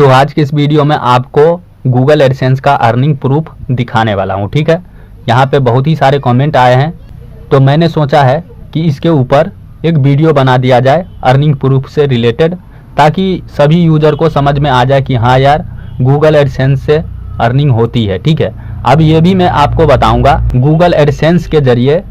तो आज की इस वीडियो में आपको गूगल एडसेंस का अर्निंग प्रूफ दिखाने वाला हूं। ठीक है, यहाँ पे बहुत ही सारे कमेंट आए हैं, तो मैंने सोचा है कि इसके ऊपर एक वीडियो बना दिया जाए अर्निंग प्रूफ से रिलेटेड, ताकि सभी यूजर को समझ में आ जाए कि हाँ यार गूगल एडसेंस से अर्निंग होती है। ठीक है, अब ये भी मैं आपको बताऊंगा गूगल एडसेंस के जरिए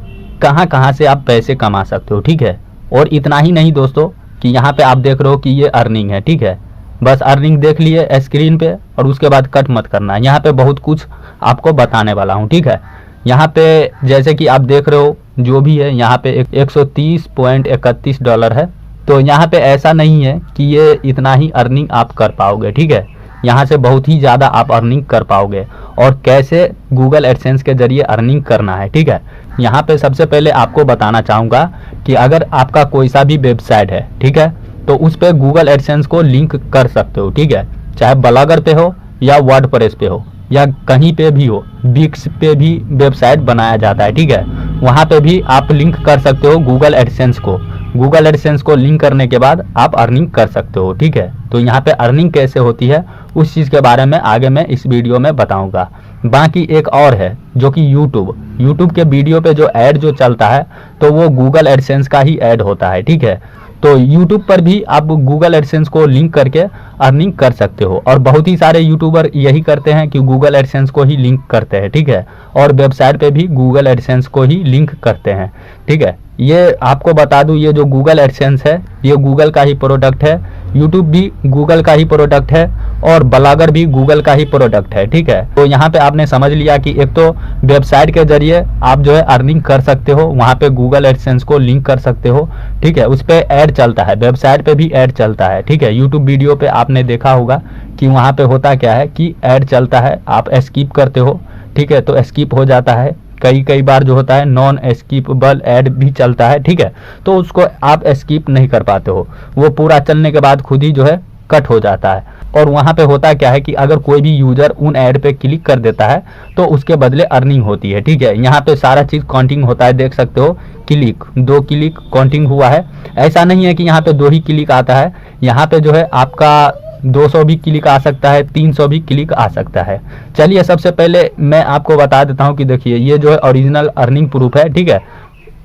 कहाँ कहाँ से आप पैसे कमा सकते हो। ठीक है, और इतना ही नहीं दोस्तों कि यहाँ पे आप देख रहे हो कि ये अर्निंग है। ठीक है, बस अर्निंग देख लिए स्क्रीन पे और उसके बाद कट मत करना, यहाँ पे बहुत कुछ आपको बताने वाला हूँ। ठीक है, यहाँ पे जैसे कि आप देख रहे हो जो भी है यहाँ पे 130.31 डॉलर है। तो यहाँ पे ऐसा नहीं है कि ये इतना ही अर्निंग आप कर पाओगे। ठीक है, यहाँ से बहुत ही ज़्यादा आप अर्निंग कर पाओगे। और कैसे गूगल एडसेंस के जरिए अर्निंग करना है, ठीक है, यहाँ पे सबसे पहले आपको बताना चाहूँगा कि अगर आपका कोई सा भी वेबसाइट है, ठीक है, तो उस पर गूगल एडसेंस को लिंक कर सकते हो। ठीक है, चाहे ब्लॉगर पे हो या वर्डप्रेस पे हो या कहीं पे भी हो, विक्स पे भी वेबसाइट बनाया जाता है। ठीक है, वहाँ पे भी आप लिंक कर सकते हो गूगल एडसेंस को। गूगल एडसेंस को लिंक करने के बाद आप अर्निंग कर सकते हो। ठीक है, तो यहाँ पे अर्निंग कैसे होती है उस चीज़ के बारे में आगे मैं इस वीडियो में बताऊंगा। बाकी एक और है जो कि यूट्यूब के वीडियो पे जो ऐड जो चलता है तो वो गूगल एडसेंस का ही ऐड होता है। ठीक है, तो यूट्यूब पर भी आप गूगल एडसेंस को लिंक करके अर्निंग कर सकते हो, और बहुत ही सारे यूट्यूबर यही करते हैं कि गूगल एडसेंस को ही लिंक करते हैं। ठीक है, और वेबसाइट पे भी गूगल एडसेंस को ही लिंक करते हैं। ठीक है, ये आपको बता दूं, ये जो गूगल एडसेंस है ये गूगल का ही प्रोडक्ट है, यूट्यूब भी गूगल का ही प्रोडक्ट है और ब्लॉगर भी गूगल का ही प्रोडक्ट है। ठीक है, तो यहाँ पे आपने समझ लिया कि एक तो वेबसाइट के जरिए आप जो है अर्निंग कर सकते हो, वहाँ पे गूगल एडसेंस को लिंक कर सकते हो। ठीक है, उस पर ऐड चलता है, वेबसाइट पे भी ऐड चलता है। ठीक है, यूट्यूब वीडियो पे आपने देखा होगा कि वहाँ पे होता क्या है कि ऐड चलता है, आप स्किप करते हो। ठीक है, तो स्किप हो जाता है, कई बार जो होता है नॉन स्किपेबल ऐड भी चलता है। ठीक है, तो उसको आप स्किप नहीं कर पाते हो, वो पूरा चलने के बाद खुद ही जो है कट हो जाता है। और वहाँ पे होता क्या है कि अगर कोई भी यूजर उन ऐड पे क्लिक कर देता है तो उसके बदले अर्निंग होती है। ठीक है, यहाँ पे सारा चीज़ काउंटिंग होता है, देख सकते हो क्लिक 2 क्लिक काउंटिंग हुआ है। ऐसा नहीं है कि यहाँ पे 2 ही क्लिक आता है, यहाँ पे जो है आपका 200 भी क्लिक आ सकता है, 300 भी क्लिक आ सकता है। चलिए सबसे पहले मैं आपको बता देता हूँ कि देखिए ये जो है ओरिजिनल अर्निंग प्रूफ है। ठीक है,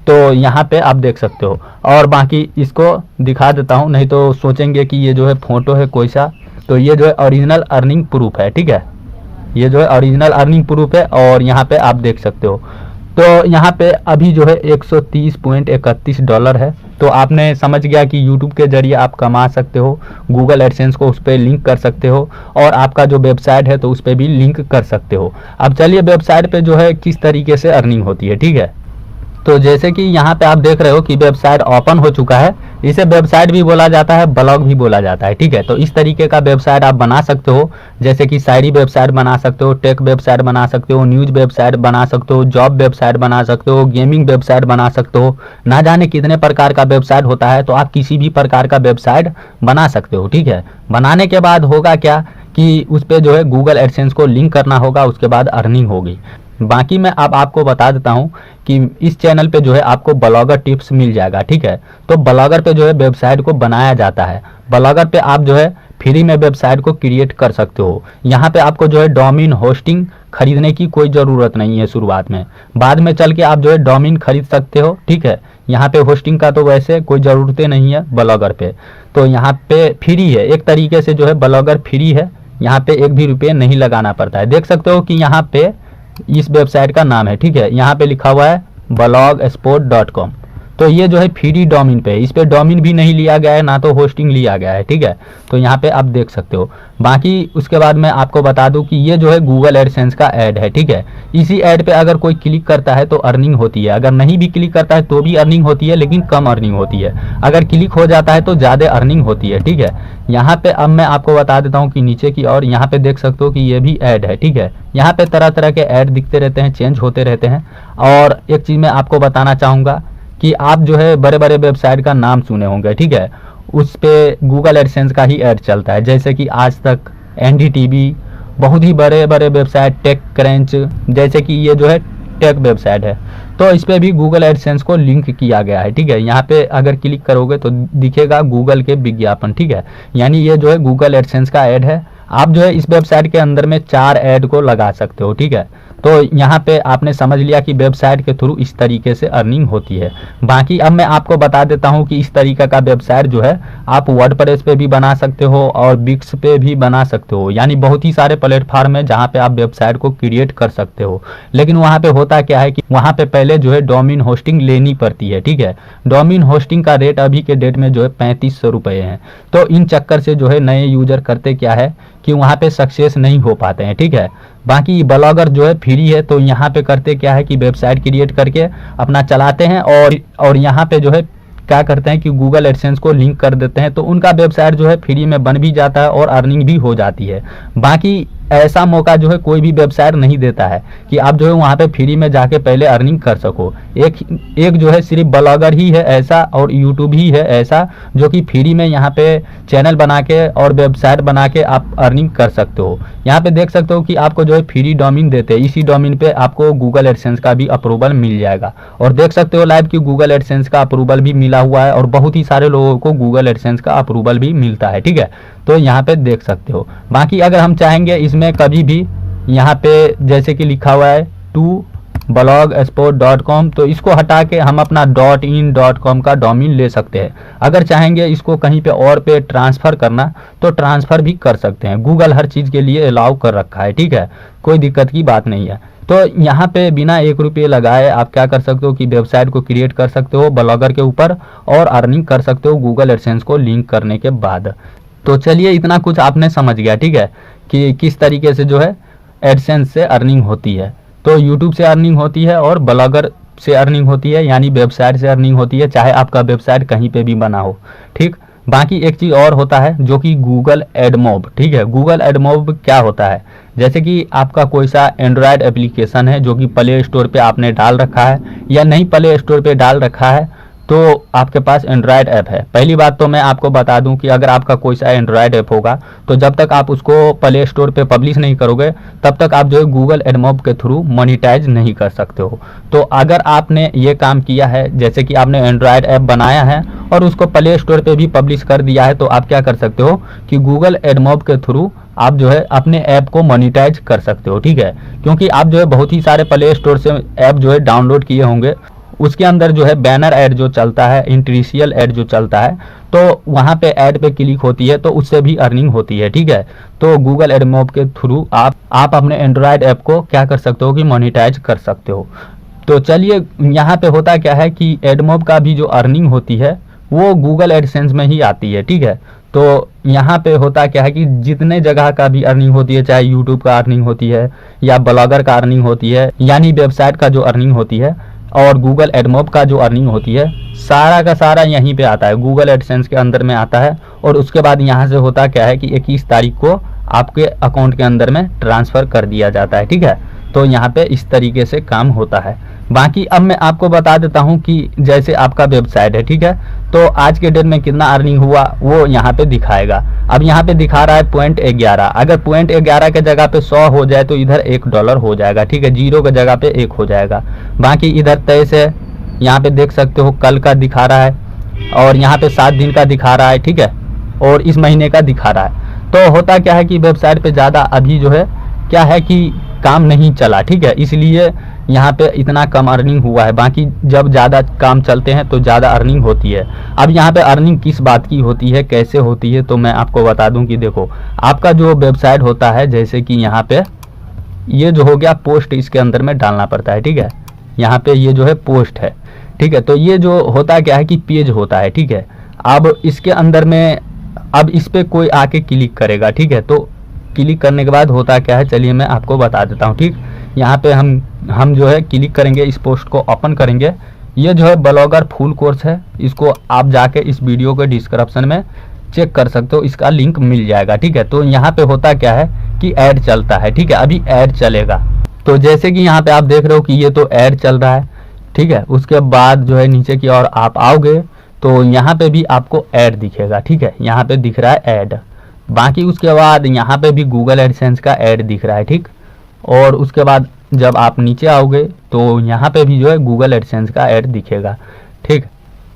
तो यहाँ पे आप देख सकते हो, और बाकी इसको दिखा देता हूँ, नहीं तो सोचेंगे कि ये जो है फोटो है कोई सा। तो ये जो है ओरिजिनल अर्निंग प्रूफ है। ठीक है, ये जो है ओरिजिनल अर्निंग प्रूफ है और यहाँ पे आप देख सकते हो। तो यहाँ पे अभी जो है 130.31 डॉलर है। तो आपने समझ गया कि यूट्यूब के जरिए आप कमा सकते हो, गूगल एडसेंस को उस पर लिंक कर सकते हो, और आपका जो वेबसाइट है तो उस पर भी लिंक कर सकते हो। अब चलिए वेबसाइट पे जो है किस तरीके से अर्निंग होती है। ठीक है, तो जैसे कि यहाँ पे आप देख रहे हो कि वेबसाइट ओपन हो चुका है, इसे वेबसाइट भी बोला जाता है, ब्लॉग भी बोला जाता है। ठीक है, तो इस तरीके का वेबसाइट आप बना सकते हो, जैसे कि शायरी वेबसाइट बना सकते हो, टेक वेबसाइट बना सकते हो, न्यूज़ वेबसाइट बना सकते हो, जॉब वेबसाइट बना सकते हो, गेमिंग वेबसाइट बना सकते हो, ना जाने कितने प्रकार का वेबसाइट होता है। तो आप किसी भी प्रकार का वेबसाइट बना सकते हो। ठीक है, बनाने के बाद होगा क्या कि उस पर जो है गूगल एडसेंस को लिंक करना होगा, उसके बाद अर्निंग होगी। बाकी मैं अब आपको बता देता हूं कि इस चैनल पे जो है आपको ब्लॉगर टिप्स मिल जाएगा। ठीक है, तो ब्लॉगर पे जो है वेबसाइट को बनाया जाता है, ब्लॉगर पे आप जो है फ्री में वेबसाइट को क्रिएट कर सकते हो। यहाँ पे आपको जो है डोमेन होस्टिंग खरीदने की कोई ज़रूरत नहीं है शुरुआत में, बाद में चल के आप जो है डोमेन खरीद सकते हो। ठीक है, यहाँ पे होस्टिंग का तो वैसे कोई ज़रूरतें नहीं है ब्लॉगर पे, तो यहाँ पे फ्री है, एक तरीके से जो है ब्लॉगर फ्री है, यहाँ पे 1 भी रुपये नहीं लगाना पड़ता है। देख सकते हो कि यहाँ पे इस वेबसाइट का नाम है। ठीक है, यहाँ पे लिखा हुआ है blogspot.com, तो ये जो है फ्री डोमेन पे है, इस पे डोमेन भी नहीं लिया गया है, ना तो होस्टिंग लिया गया है। ठीक है, तो यहाँ पे आप देख सकते हो। बाकी उसके बाद मैं आपको बता दूं कि ये जो है गूगल एडसेंस का ऐड है। ठीक है, इसी ऐड पे अगर कोई क्लिक करता है तो अर्निंग होती है, अगर नहीं भी क्लिक करता है तो भी अर्निंग होती है, लेकिन कम अर्निंग होती है। अगर क्लिक हो जाता है तो ज़्यादा अर्निंग होती है। ठीक है, यहाँ पे अब मैं आपको बता देता हूँ कि नीचे की और यहाँ पे देख सकते हो कि ये भी ऐड है। ठीक है, यहाँ पे तरह तरह के ऐड दिखते रहते हैं, चेंज होते रहते हैं। और एक चीज़ मैं आपको बताना चाहूँगा कि आप जो है बड़े बड़े वेबसाइट का नाम सुने होंगे। ठीक है, उस पे गूगल एडसेंस का ही ऐड चलता है, जैसे कि आज तक, NDTV, बहुत ही बड़े बड़े वेबसाइट, टेक क्रंच, जैसे कि ये जो है टेक वेबसाइट है, तो इस पे भी गूगल एडसेंस को लिंक किया गया है। ठीक है, यहाँ पे अगर क्लिक करोगे तो दिखेगा गूगल के विज्ञापन। ठीक है, यानी ये जो है गूगल एडसेंस का ऐड है। आप जो है इस वेबसाइट के अंदर में 4 ऐड को लगा सकते हो, ठीक है। तो यहाँ पे आपने समझ लिया कि वेबसाइट के थ्रू इस तरीके से अर्निंग होती है। बाकी अब मैं आपको बता देता हूँ कि इस तरीके का वेबसाइट जो है आप वर्डप्रेस पे भी बना सकते हो और विक्स पे भी बना सकते हो, यानी बहुत ही सारे प्लेटफॉर्म है जहाँ पे आप वेबसाइट को क्रिएट कर सकते हो। लेकिन वहाँ पे होता क्या है कि वहाँ पे पहले जो है डोमेन होस्टिंग लेनी पड़ती है, ठीक है। डोमेन होस्टिंग का रेट अभी के डेट में जो है 3500 रुपये है। तो इन चक्कर से जो है नए यूजर करते क्या है कि वहाँ पे सक्सेस नहीं हो पाते हैं, ठीक है। बाकी ब्लॉगर जो है फ्री है, तो यहाँ पे करते क्या है कि वेबसाइट क्रिएट करके अपना चलाते हैं और यहाँ पे जो है क्या करते हैं कि गूगल एडसेंस को लिंक कर देते हैं, तो उनका वेबसाइट जो है फ्री में बन भी जाता है और अर्निंग भी हो जाती है। बाकी ऐसा मौका जो है कोई भी वेबसाइट नहीं देता है कि आप जो है वहाँ पे फ्री में जाके पहले अर्निंग कर सको। एक जो है सिर्फ ब्लॉगर ही है ऐसा और यूट्यूब ही है ऐसा जो कि फ्री में यहाँ पे चैनल बना के और वेबसाइट बना के आप अर्निंग कर सकते हो। यहाँ पे देख सकते हो कि आपको जो है फ्री डोमेन देते हैं, इसी डोमेन पे आपको गूगल एडसेंस का भी अप्रूवल मिल जाएगा। और देख सकते हो लाइव कि गूगल एडसेंस का अप्रूवल भी मिला हुआ है और बहुत ही सारे लोगों को गूगल एडसेंस का अप्रूवल भी मिलता है, ठीक है। तो यहाँ पे देख सकते हो। बाकी अगर हम चाहेंगे इसमें कभी भी यहाँ पे जैसे कि लिखा हुआ है टू blogspot.com, तो इसको हटा के हम अपना .in.com का डोमेन ले सकते हैं। अगर चाहेंगे इसको कहीं पे और पे ट्रांसफ़र करना तो ट्रांसफ़र भी कर सकते हैं। गूगल हर चीज़ के लिए अलाउ कर रखा है, ठीक है, कोई दिक्कत की बात नहीं है। तो यहाँ पे बिना 1 रुपये लगाए आप क्या कर सकते हो कि वेबसाइट को क्रिएट कर सकते हो ब्लॉगर के ऊपर और अर्निंग कर सकते हो गूगल एडसेंस को लिंक करने के बाद। तो चलिए इतना कुछ आपने समझ गया, ठीक है, कि किस तरीके से जो है एडसेंस से अर्निंग होती है। तो यूट्यूब से अर्निंग होती है और ब्लॉगर से अर्निंग होती है, यानी वेबसाइट से अर्निंग होती है, चाहे आपका वेबसाइट कहीं पे भी बना हो, ठीक। बाकी एक चीज़ और होता है जो कि गूगल एडमोब, ठीक है। गूगल एडमोब क्या होता है, जैसे कि आपका कोई सा एंड्रॉयड एप्लीकेशन है जो कि प्ले स्टोर पे आपने डाल रखा है या नहीं प्ले स्टोर पे डाल रखा है, तो आपके पास एंड्रॉयड ऐप है। पहली बात तो मैं आपको बता दूं कि अगर आपका कोई सा एंड्रॉयड ऐप होगा तो जब तक आप उसको प्ले स्टोर पे पब्लिश नहीं करोगे तब तक आप जो है गूगल एडमोब के थ्रू मोनेटाइज नहीं कर सकते हो। तो अगर आपने ये काम किया है, जैसे कि आपने एंड्रॉयड ऐप बनाया है और उसको प्ले स्टोर पे भी पब्लिश कर दिया है, तो आप क्या कर सकते हो कि गूगल एडमोब के थ्रू आप जो है अपने ऐप को मोनेटाइज कर सकते हो, ठीक है। क्योंकि आप जो है बहुत ही सारे प्ले स्टोर से ऐप जो है डाउनलोड किए होंगे, उसके अंदर जो है बैनर ऐड जो चलता है, इंटरिशियल ऐड जो चलता है, तो वहाँ पे ऐड पे क्लिक होती है तो उससे भी अर्निंग होती है, ठीक है। तो गूगल एडमोब के थ्रू आप अपने एंड्रॉयड ऐप को क्या कर सकते हो कि मोनेटाइज कर सकते हो। तो चलिए यहाँ पे होता क्या है कि एडमोब का भी जो अर्निंग होती है वो गूगल एडसेंस में ही आती है, ठीक है। तो यहाँ पे होता क्या है कि जितने जगह का भी अर्निंग होती है, चाहे यूट्यूब का अर्निंग होती है या ब्लॉगर का अर्निंग होती है, यानी वेबसाइट का जो अर्निंग होती है और गूगल एडमोब का जो अर्निंग होती है, सारा का सारा यहीं पे आता है, गूगल एडसेंस के अंदर में आता है। और उसके बाद यहाँ से होता क्या है कि 21 तारीख को आपके अकाउंट के अंदर में ट्रांसफ़र कर दिया जाता है, ठीक है। तो यहाँ पे इस तरीके से काम होता है। बाकी अब मैं आपको बता देता हूँ कि जैसे आपका वेबसाइट है, ठीक है, तो आज के डेट में कितना अर्निंग हुआ वो यहाँ पे दिखाएगा। अब यहाँ पे दिखा रहा है 0.11, अगर 0.11 के जगह पे 100 हो जाए तो इधर $1 हो जाएगा, ठीक है, 0 के जगह पे 1 हो जाएगा। बाकी इधर 23 है, यहाँ पे देख सकते हो कल का दिखा रहा है और यहाँ पे 7 दिन का दिखा रहा है, ठीक है, और इस महीने का दिखा रहा है। तो होता क्या है कि वेबसाइट पे ज़्यादा अभी जो है क्या है कि काम नहीं चला, ठीक है, इसलिए यहाँ पे इतना कम अर्निंग हुआ है। बाकी जब ज़्यादा काम चलते हैं तो ज़्यादा अर्निंग होती है। अब यहाँ पे अर्निंग किस बात की होती है, कैसे होती है, तो मैं आपको बता दूं कि देखो आपका जो वेबसाइट होता है, जैसे कि यहाँ पे ये जो हो गया पोस्ट, इसके अंदर में डालना पड़ता है, ठीक है, यहाँ पे ये जो है पोस्ट है, ठीक है। तो ये जो होता क्या है कि पेज होता है, ठीक है। अब इसके अंदर में अब इस पर कोई आके क्लिक करेगा, ठीक है, तो क्लिक करने के बाद होता क्या है, चलिए मैं आपको बता देता हूँ, ठीक। यहाँ पे हम जो है क्लिक करेंगे, इस पोस्ट को ओपन करेंगे। ये जो है ब्लॉगर फुल कोर्स है, इसको आप जाके इस वीडियो के डिस्क्रिप्शन में चेक कर सकते हो, इसका लिंक मिल जाएगा, ठीक है। तो यहाँ पे होता क्या है कि ऐड चलता है, ठीक है, अभी ऐड चलेगा। तो जैसे कि यहाँ पे आप देख रहे हो कि ये तो ऐड चल रहा है, ठीक है। उसके बाद जो है नीचे की ओर आप आओगे तो यहाँ पे भी आपको ऐड दिखेगा, ठीक है, यहाँ पे दिख रहा है ऐड। बाकी उसके बाद यहाँ पे भी गूगल एडसेंस का ऐड दिख रहा है, ठीक। और उसके बाद जब आप नीचे आओगे तो यहाँ पे भी जो है गूगल एडसेंस का ऐड दिखेगा, ठीक।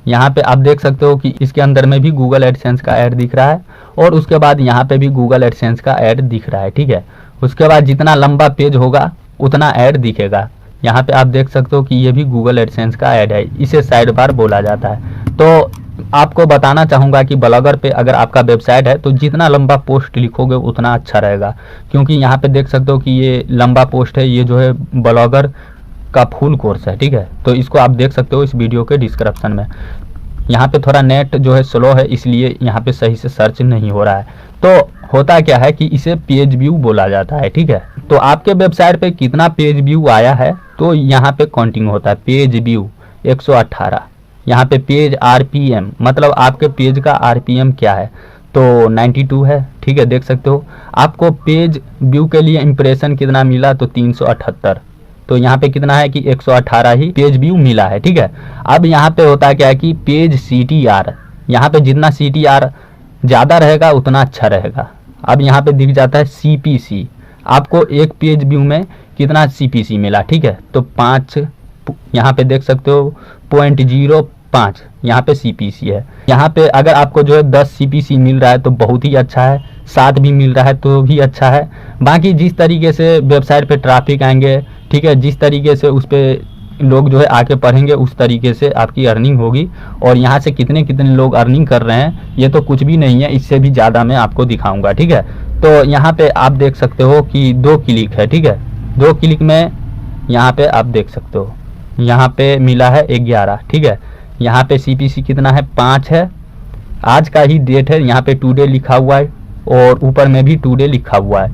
यहाँ पे आप देख सकते हो कि इसके अंदर में भी गूगल एडसेंस का ऐड दिख रहा है और उसके बाद यहाँ पे भी गूगल एडसेंस का ऐड दिख रहा है, ठीक है। उसके बाद जितना लंबा पेज होगा उतना ऐड दिखेगा। यहाँ पे आप देख सकते हो कि ये भी गूगल एडसेंस का ऐड है, इसे साइड बार बोला जाता है। तो आपको बताना चाहूँगा कि ब्लॉगर पे अगर आपका वेबसाइट है तो जितना लंबा पोस्ट लिखोगे उतना अच्छा रहेगा, क्योंकि यहाँ पे देख सकते हो कि ये लंबा पोस्ट है, ये जो है ब्लॉगर का फुल कोर्स है, ठीक है। तो इसको आप देख सकते हो इस वीडियो के डिस्क्रिप्शन में। यहाँ पे थोड़ा नेट जो है स्लो है, इसलिए यहाँ पे सही से सर्च नहीं हो रहा है। तो होता क्या है कि इसे पेज व्यू बोला जाता है, ठीक है। तो आपके वेबसाइट पे कितना पेज व्यू आया है तो यहाँ पे काउंटिंग होता है, पेज व्यू 118। यहाँ पे पेज आरपीएम मतलब आपके पेज का आरपीएम क्या है तो 92 है, ठीक है, देख सकते हो। आपको पेज व्यू के लिए इंप्रेशन कितना मिला तो 378। तो यहाँ पे कितना है कि 118 ही पेज व्यू मिला है, ठीक है। अब यहाँ पे होता क्या है कि पेज सीटीआर, यहाँ पे जितना सीटीआर ज़्यादा रहेगा उतना अच्छा रहेगा। अब यहाँ पे दिख जाता है सीपीसी, आपको एक पेज व्यू में कितना सीपीसी मिला, ठीक है। तो 5 यहाँ पे देख सकते हो 0.05 यहाँ पे सीपीसी है। यहाँ पे अगर आपको जो है 10 सीपीसी मिल रहा है तो बहुत ही अच्छा है, 7 भी मिल रहा है तो भी अच्छा है। बाकी जिस तरीके से वेबसाइट पे ट्रैफिक आएंगे, ठीक है, जिस तरीके से उस पर लोग जो है आके पढ़ेंगे उस तरीके से आपकी अर्निंग होगी। और यहाँ से कितने कितने लोग अर्निंग कर रहे हैं ये तो कुछ भी नहीं है, इससे भी ज़्यादा मैं आपको दिखाऊंगा, ठीक है। तो यहाँ पे आप देख सकते हो कि 2 क्लिक है, ठीक है। 2 क्लिक में यहाँ पे आप देख सकते हो यहाँ पे मिला है 11, ठीक है। यहाँ पे सीपीसी कितना है 5 है, आज का ही डेट है, यहाँ पे टुडे लिखा हुआ है और ऊपर में भी टुडे लिखा हुआ है।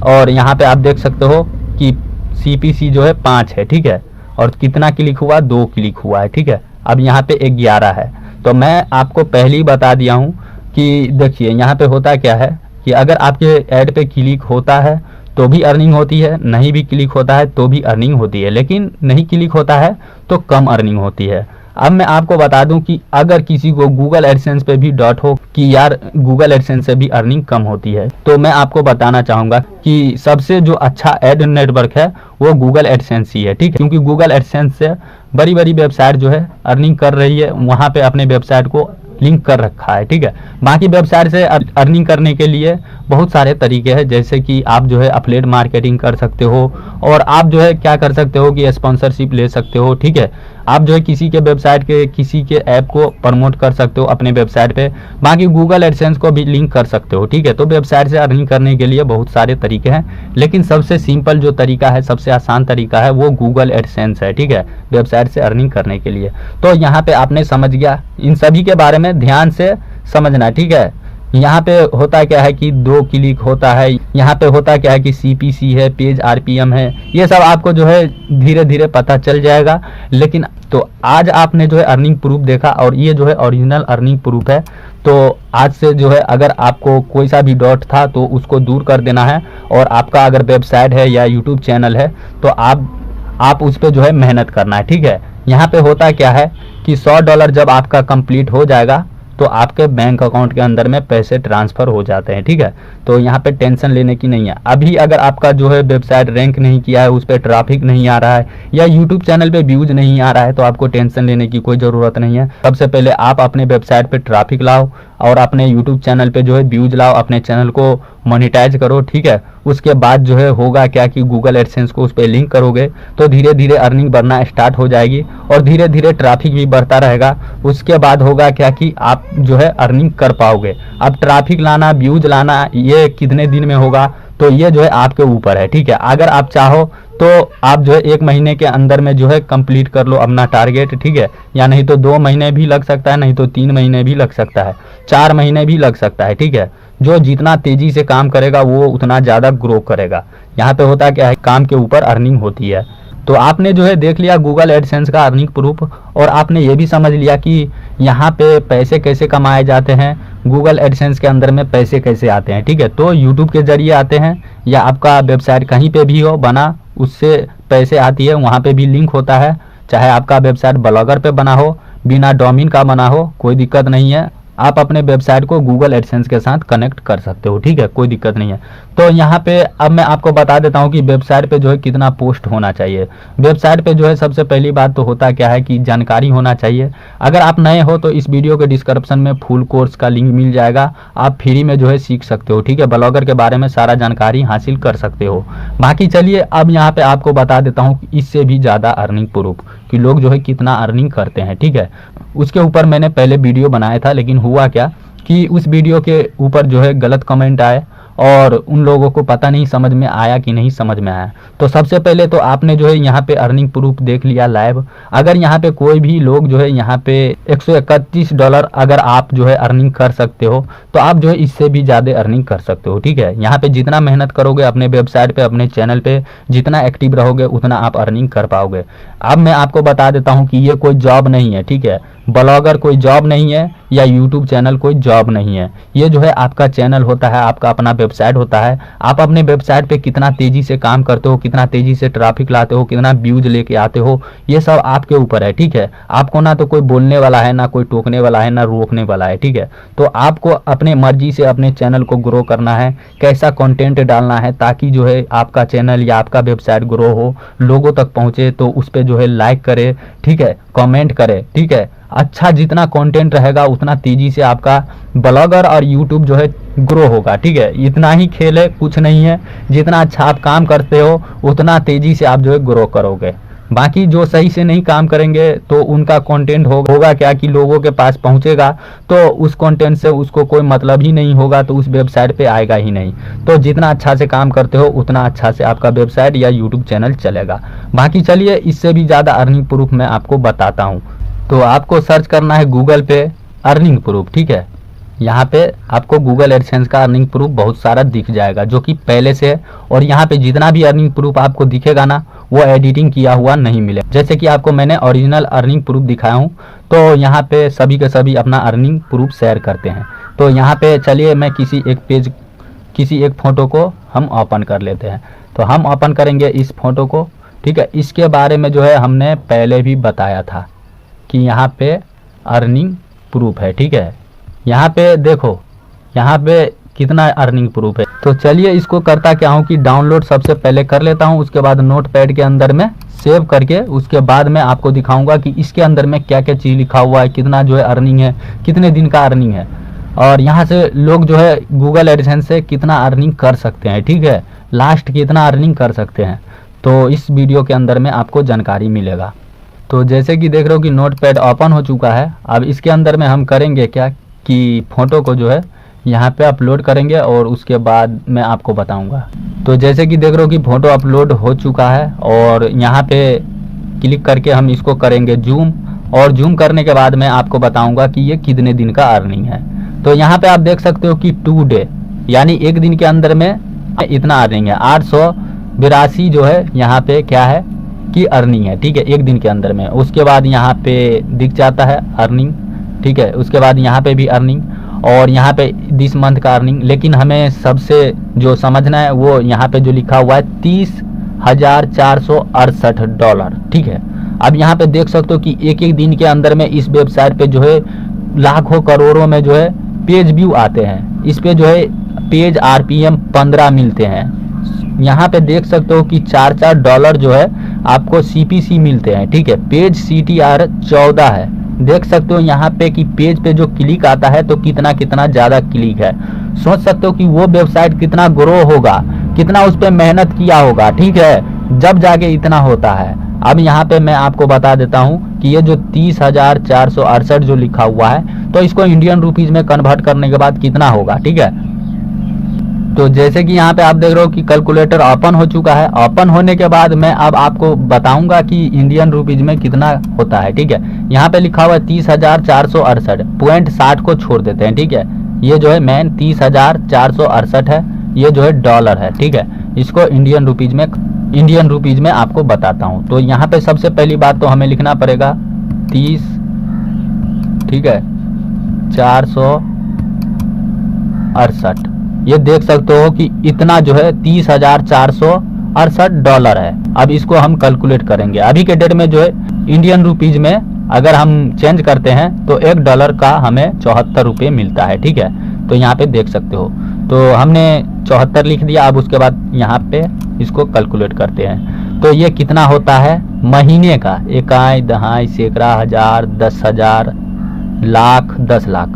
और यहाँ पे आप देख सकते हो कि सीपीसी जो है 5 है, ठीक है। और कितना क्लिक हुआ 2 क्लिक हुआ है, ठीक है। अब यहाँ पे 11 है। तो मैं आपको पहले ही बता दिया हूँ कि देखिए यहाँ पे होता क्या है कि अगर आपके ऐड पे क्लिक होता है तो भी अर्निंग होती है, नहीं भी क्लिक होता है तो भी अर्निंग होती है, लेकिन नहीं क्लिक होता है तो कम अर्निंग होती है। अब मैं आपको बता दूं कि अगर किसी को गूगल एडसेंस पे भी डॉट हो कि यार गूगल एडसेंस से भी अर्निंग कम होती है, तो मैं आपको बताना चाहूँगा कि सबसे जो अच्छा एड नेटवर्क है वो गूगल एडसेंस ही है, ठीक है। क्योंकि गूगल एडसेंस से बड़ी बड़ी वेबसाइट जो है अर्निंग कर रही है, वहाँ पे अपने वेबसाइट को लिंक कर रखा है, ठीक है। बाकी वेबसाइट से अर्निंग करने के लिए बहुत सारे तरीके हैं, जैसे कि आप जो है अफिलिएट मार्केटिंग कर सकते हो और आप जो है क्या कर सकते हो कि स्पॉन्सरशिप ले सकते हो, ठीक है। आप जो है किसी के वेबसाइट के किसी के ऐप को प्रमोट कर सकते हो अपने वेबसाइट पे। बाकी गूगल एडसेंस को भी लिंक कर सकते हो, ठीक है। तो वेबसाइट से अर्निंग करने के लिए बहुत सारे तरीके हैं, लेकिन सबसे सिंपल जो तरीका है, सबसे आसान तरीका है वो गूगल एडसेंस है, ठीक है, वेबसाइट से अर्निंग करने के लिए। तो यहाँ पे आपने समझ गया, इन सभी के बारे में ध्यान से समझना, ठीक है। यहाँ पे होता क्या है कि 2 क्लिक होता है, यहाँ पे होता क्या है कि सीपीसी है, पेज आरपीएम है, ये सब आपको जो है धीरे धीरे पता चल जाएगा। लेकिन तो आज आपने जो है अर्निंग प्रूफ देखा और ये जो है ओरिजिनल अर्निंग प्रूफ है। तो आज से जो है अगर आपको कोई सा भी डॉट था तो उसको दूर कर देना है, और आपका अगर वेबसाइट है या यूट्यूब चैनल है तो आप उस पर जो है मेहनत करना है, ठीक है। यहाँ पे होता क्या है कि $100 जब आपका कंप्लीट हो जाएगा तो आपके बैंक अकाउंट के अंदर में पैसे ट्रांसफ़र हो जाते हैं, ठीक है। तो यहाँ पे टेंशन लेने की नहीं है। अभी अगर आपका जो है वेबसाइट रैंक नहीं किया है, उस पर ट्रैफिक नहीं आ रहा है या यूट्यूब चैनल पे व्यूज नहीं आ रहा है, तो आपको टेंशन लेने की कोई ज़रूरत नहीं है। सबसे पहले आप अपने वेबसाइट पे ट्रैफिक लाओ और अपने यूट्यूब चैनल पे जो है व्यूज लाओ, अपने चैनल को मोनेटाइज करो, ठीक है। उसके बाद जो है होगा क्या कि गूगल एडसेंस को उस पर लिंक करोगे तो धीरे धीरे अर्निंग बढ़ना स्टार्ट हो जाएगी और धीरे धीरे ट्रैफिक भी बढ़ता रहेगा। उसके बाद होगा क्या कि आप जो है अर्निंग कर पाओगे। अब ट्रैफिक लाना, व्यूज लाना, ये कितने दिन में होगा तो ये जो है आपके ऊपर है, ठीक है। अगर आप चाहो तो आप जो है 1 महीने के अंदर में जो है कंप्लीट कर लो अपना टारगेट, ठीक है। या नहीं तो 2 महीने भी लग सकता है, नहीं तो 3 महीने भी लग सकता है, 4 महीने भी लग सकता है, ठीक है। जो जितना तेजी से काम करेगा वो उतना ज़्यादा ग्रो करेगा। यहाँ पे होता क्या है, काम के ऊपर अर्निंग होती है। तो आपने जो है देख लिया गूगल एडसेंस का अर्निंग प्रूफ, और आपने ये भी समझ लिया कि यहाँ पे पैसे कैसे कमाए जाते हैं, गूगल एडसेंस के अंदर में पैसे कैसे आते हैं, ठीक है। तो यूट्यूब के जरिए आते हैं या आपका वेबसाइट कहीं पे भी हो बना, उससे पैसे आती है, वहाँ पे भी लिंक होता है। चाहे आपका वेबसाइट ब्लॉगर पे बना हो, बिना डोमेन का बना हो, कोई दिक्कत नहीं है, आप अपने वेबसाइट को गूगल एडसेंस के साथ कनेक्ट कर सकते हो, ठीक है, कोई दिक्कत नहीं है। तो यहाँ पे अब मैं आपको बता देता हूँ कि वेबसाइट पे जो है कितना पोस्ट होना चाहिए। वेबसाइट पे जो है सबसे पहली बात तो होता क्या है कि जानकारी होना चाहिए। अगर आप नए हो तो इस वीडियो के डिस्क्रिप्शन में फुल कोर्स का लिंक मिल जाएगा, आप फ्री में जो है सीख सकते हो, ठीक है, ब्लॉगर के बारे में सारा जानकारी हासिल कर सकते हो। बाकी चलिए अब यहाँ पे आपको बता देता हूँ इससे भी ज़्यादा अर्निंग प्रूफ कि लोग जो है कितना अर्निंग करते हैं, ठीक है। उसके ऊपर मैंने पहले वीडियो बनाया था, लेकिन हुआ क्या कि उस वीडियो के ऊपर जो है गलत कमेंट आए और उन लोगों को पता नहीं समझ में आया कि नहीं समझ में आया। तो सबसे पहले तो आपने जो है यहाँ पे अर्निंग प्रूफ देख लिया लाइव। अगर यहाँ पे कोई भी लोग जो है यहाँ पे $131 अगर आप जो है अर्निंग कर सकते हो तो आप जो है इससे भी ज़्यादा अर्निंग कर सकते हो, ठीक है। यहाँ पे जितना मेहनत करोगे अपने वेबसाइट पे, अपने चैनल पे जितना एक्टिव रहोगे उतना आप अर्निंग कर पाओगे। अब मैं आपको बता देता हूँ कि ये कोई जॉब नहीं है, ठीक है, ब्लॉगर कोई जॉब नहीं है या यूट्यूब चैनल कोई जॉब नहीं है। ये जो है आपका चैनल होता है, आपका अपना वेबसाइट होता है। आप अपने वेबसाइट पे कितना तेजी से काम करते हो, कितना तेजी से ट्रैफिक लाते हो, कितना व्यूज लेके आते हो, ये सब आपके ऊपर है, ठीक है। आपको ना तो कोई बोलने वाला है, ना कोई टोकने वाला है, ना रोकने वाला है, ठीक है। तो आपको अपने मर्जी से अपने चैनल को ग्रो करना है, कैसा कंटेंट डालना है ताकि जो है आपका चैनल या आपका वेबसाइट ग्रो हो, लोगों तक पहुंचे, तो उस पर जो है लाइक करे, ठीक है, कमेंट करे, ठीक है। अच्छा जितना कंटेंट रहेगा उतना तेजी से आपका ब्लॉगर और यूट्यूब जो है ग्रो होगा, ठीक है। इतना ही खेल है, कुछ नहीं है। जितना अच्छा आप काम करते हो उतना तेजी से आप जो है ग्रो करोगे। बाकी जो सही से नहीं काम करेंगे तो उनका कंटेंट होगा क्या कि लोगों के पास पहुंचेगा तो उस कंटेंट से उसको कोई मतलब ही नहीं होगा, तो उस वेबसाइट पे आएगा ही नहीं। तो जितना अच्छा से काम करते हो उतना अच्छा से आपका वेबसाइट या यूट्यूब चैनल चलेगा। बाकी चलिए इससे भी ज़्यादा अर्निंग प्रूफ मैं आपको बताता हूँ। तो आपको सर्च करना है गूगल पे अर्निंग प्रूफ, ठीक है। यहाँ पे आपको गूगल एडसेंस का अर्निंग प्रूफ बहुत सारा दिख जाएगा जो कि पहले से है। और यहाँ पे जितना भी अर्निंग प्रूफ आपको दिखेगा ना वो एडिटिंग किया हुआ नहीं मिले। जैसे कि आपको मैंने ओरिजिनल अर्निंग प्रूफ दिखाया हूँ, तो यहाँ पे सभी के सभी अपना अर्निंग प्रूफ शेयर करते हैं। तो यहाँ पे चलिए मैं किसी एक फ़ोटो को हम ओपन कर लेते हैं। तो हम ओपन करेंगे इस फोटो को, ठीक है। इसके बारे में जो है हमने पहले भी बताया था कि यहाँ पे अर्निंग प्रूफ है, ठीक है। यहाँ पे देखो, यहाँ पे कितना अर्निंग प्रूफ है। तो चलिए इसको करता क्या हूँ कि डाउनलोड सबसे पहले कर लेता हूँ, उसके बाद नोटपैड के अंदर में सेव करके उसके बाद मैं आपको दिखाऊंगा कि इसके अंदर में क्या क्या चीज़ लिखा हुआ है, कितना जो है अर्निंग है, कितने दिन का अर्निंग है, और यहाँ से लोग जो है गूगल एडसेंस से कितना अर्निंग कर सकते हैं, ठीक है, लास्ट कितना अर्निंग कर सकते हैं। तो इस वीडियो के अंदर में आपको जानकारी मिलेगा। तो जैसे कि देख रहे हो कि नोटपैड ओपन हो चुका है। अब इसके अंदर में हम करेंगे क्या कि फ़ोटो को जो है यहाँ पे अपलोड करेंगे और उसके बाद मैं आपको बताऊंगा। तो जैसे कि देख रहे हो कि फ़ोटो अपलोड हो चुका है और यहाँ पे क्लिक करके हम इसको करेंगे जूम, और जूम करने के बाद मैं आपको बताऊंगा कि ये कितने दिन का अर्निंग है। तो यहाँ पे आप देख सकते हो कि 2 डे यानी एक दिन के अंदर में इतना अर्निंग है। 882 जो है यहाँ पे क्या है कि अर्निंग है, ठीक है, एक दिन के अंदर में। उसके बाद यहाँ पे दिख जाता है अर्निंग, ठीक है। उसके बाद यहाँ पे भी अर्निंग और यहाँ पे दिस मंथ का अर्निंग। लेकिन हमें सबसे जो समझना है वो यहाँ पे जो लिखा हुआ है $30,468, ठीक है। अब यहाँ पे देख सकते हो कि एक एक दिन के अंदर में इस वेबसाइट पे जो है लाखों करोड़ों में जो है पेज व्यू आते हैं। इस पे जो है पेज RPM 15 मिलते हैं। यहाँ पे देख सकते हो कि $4 जो है आपको CPC मिलते हैं, ठीक है। पेज CTR 14 है। देख सकते हो यहाँ पे कि पेज पे जो क्लिक आता है तो कितना कितना ज़्यादा क्लिक है। सोच सकते हो कि वो वेबसाइट कितना ग्रो होगा, कितना उस पर मेहनत किया होगा, ठीक है, जब जाके इतना होता है। अब यहाँ पे मैं आपको बता देता हूँ कि ये जो 30,468 जो लिखा हुआ है तो इसको इंडियन रुपीज़ में कन्वर्ट करने के बाद कितना होगा, ठीक है। तो जैसे कि यहाँ पे आप देख रहे हो कि कैलकुलेटर ओपन हो चुका है। ओपन होने के बाद मैं अब आपको बताऊंगा कि इंडियन रुपीज में कितना होता है, ठीक है। यहाँ पे लिखा हुआ है 30,468, .60 को छोड़ देते हैं, ठीक है। ये जो है मेन 30,468 है, ये जो है डॉलर है, ठीक है। इसको इंडियन रुपीज में आपको बताता हूँ। तो यहाँ पे सबसे पहली बात तो हमें लिखना पड़ेगा 30, ठीक है, 468। ये देख सकते हो कि इतना जो है $30,468 है। अब इसको हम कैलकुलेट करेंगे। अभी के डेट में जो है इंडियन रुपीज में अगर हम चेंज करते हैं तो $1 का हमें 74 रुपये मिलता है। ठीक है, तो यहाँ पे देख सकते हो। तो हमने 74 लिख दिया। अब उसके बाद यहाँ पे इसको कैलकुलेट करते हैं तो ये कितना होता है महीने का, इकाई, दहाई, सैकड़ा, हजार, 10,000, लाख, 10 लाख,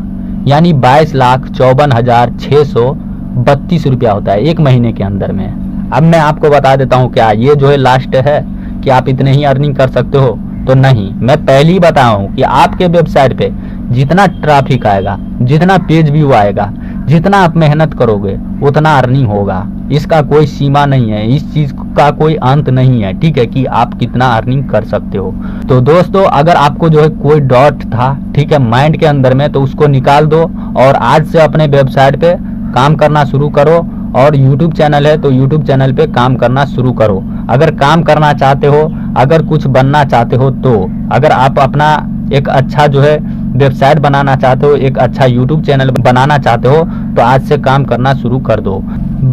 यानी 22,54,632 रुपया होता है एक महीने के अंदर में। अब मैं आपको बता देता हूँ क्या ये जो है लास्ट है कि आप इतने ही अर्निंग कर सकते हो, तो नहीं, मैं पहले ही बताया हूँ कि आपके वेबसाइट पे जितना ट्रैफिक आएगा, जितना पेज व्यू आएगा, जितना आप मेहनत करोगे उतना अर्निंग होगा। इसका कोई सीमा नहीं है, इस चीज का कोई अंत नहीं है। ठीक है, कि आप कितना अर्निंग कर सकते हो। तो दोस्तों, अगर आपको जो है कोई डॉट था, ठीक है, माइंड के अंदर में, तो उसको निकाल दो और आज से अपने वेबसाइट पे काम करना शुरू करो। और यूट्यूब चैनल है तो यूट्यूब चैनल पे काम करना शुरू करो। अगर काम करना चाहते हो, अगर कुछ बनना चाहते हो, तो अगर आप अपना एक अच्छा जो है वेबसाइट बनाना चाहते हो, एक अच्छा यूट्यूब चैनल बनाना चाहते हो, तो आज से काम करना शुरू कर दो।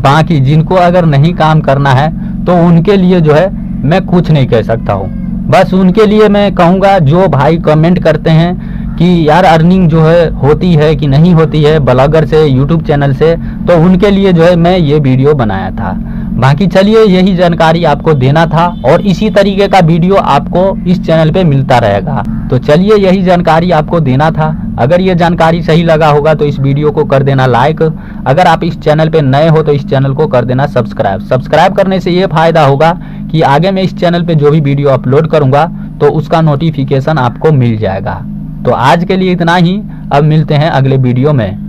बाकी जिनको अगर नहीं काम करना है तो उनके लिए जो है मैं कुछ नहीं कह सकता हूँ। बस उनके लिए मैं कहूँगा, जो भाई कमेंट करते हैं कि यार अर्निंग जो है होती है कि नहीं होती है ब्लॉगर से, यूट्यूब चैनल से, तो उनके लिए जो है मैं ये वीडियो बनाया था। बाकी चलिए, यही जानकारी आपको देना था और इसी तरीके का वीडियो आपको इस चैनल पे मिलता रहेगा। तो चलिए, यही जानकारी आपको देना था। अगर ये जानकारी सही लगा होगा तो इस वीडियो को कर देना लाइक। अगर आप इस चैनल पे नए हो तो इस चैनल को कर देना सब्सक्राइब। सब्सक्राइब करने से ये फायदा होगा कि आगे मैं इस चैनल पे जो भी वीडियो अपलोड करूंगा तो उसका नोटिफिकेशन आपको मिल जाएगा। तो आज के लिए इतना ही, अब मिलते हैं अगले वीडियो में।